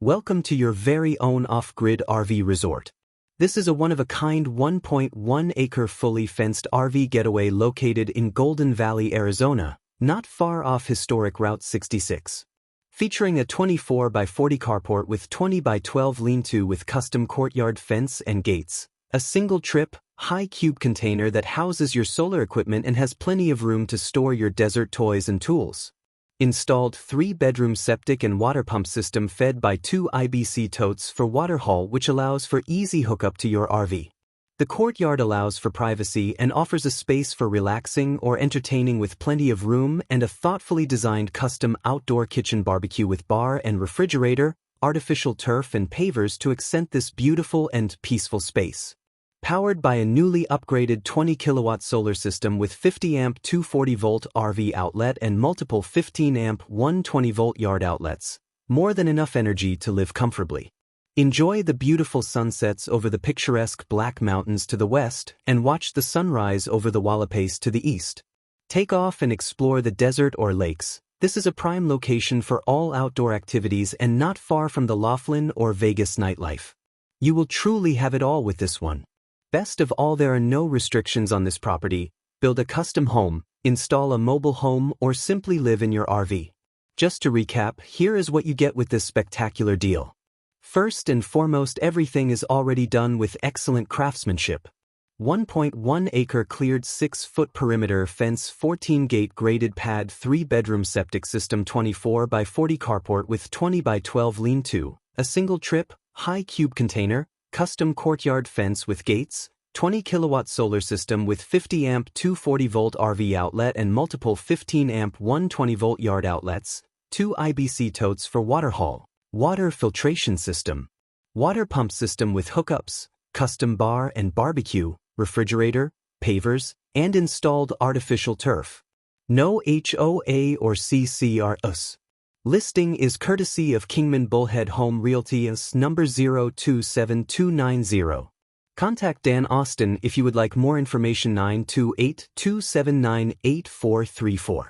Welcome to your very own off-grid RV resort. This is a one-of-a-kind 1.1-acre fully fenced RV getaway located in Golden Valley, Arizona, not far off historic Route 66. Featuring a 24 by 40 carport with 20 by 12 lean-to with custom courtyard fence and gates, a single-trip, high-cube container that houses your solar equipment and has plenty of room to store your desert toys and tools. Installed 3-bedroom septic and water pump system fed by 2 IBC totes for water haul, which allows for easy hookup to your RV. The courtyard allows for privacy and offers a space for relaxing or entertaining with plenty of room and a thoughtfully designed custom outdoor kitchen barbecue with bar and refrigerator, artificial turf and pavers to accent this beautiful and peaceful space. Powered by a newly upgraded 20-kilowatt solar system with 50-amp 240-volt RV outlet and multiple 15-amp 120-volt yard outlets, more than enough energy to live comfortably. Enjoy the beautiful sunsets over the picturesque Black Mountains to the west and watch the sunrise over the Wallapace to the east. Take off and explore the desert or lakes. This is a prime location for all outdoor activities and not far from the Laughlin or Vegas nightlife. You will truly have it all with this one. Best of all, there are no restrictions on this property. Build a custom home, install a mobile home, or simply live in your RV. Just to recap, here is what you get with this spectacular deal. First and foremost, everything is already done with excellent craftsmanship. 1.1-acre cleared 6-foot perimeter fence, 14-gate graded pad, 3-bedroom septic system, 24 by 40 carport with 20 by 12 lean-to, a single-trip, high-cube container, custom courtyard fence with gates, 20-kilowatt solar system with 50-amp 240-volt RV outlet and multiple 15-amp 120-volt yard outlets, 2 IBC totes for water haul, water filtration system, water pump system with hookups, custom bar and barbecue, refrigerator, pavers, and installed artificial turf. No HOA or CCRS. Listing is courtesy of Kingman Bullhead Home Realty, number 027290. Contact Dan Austin if you would like more information. 928-279-8434.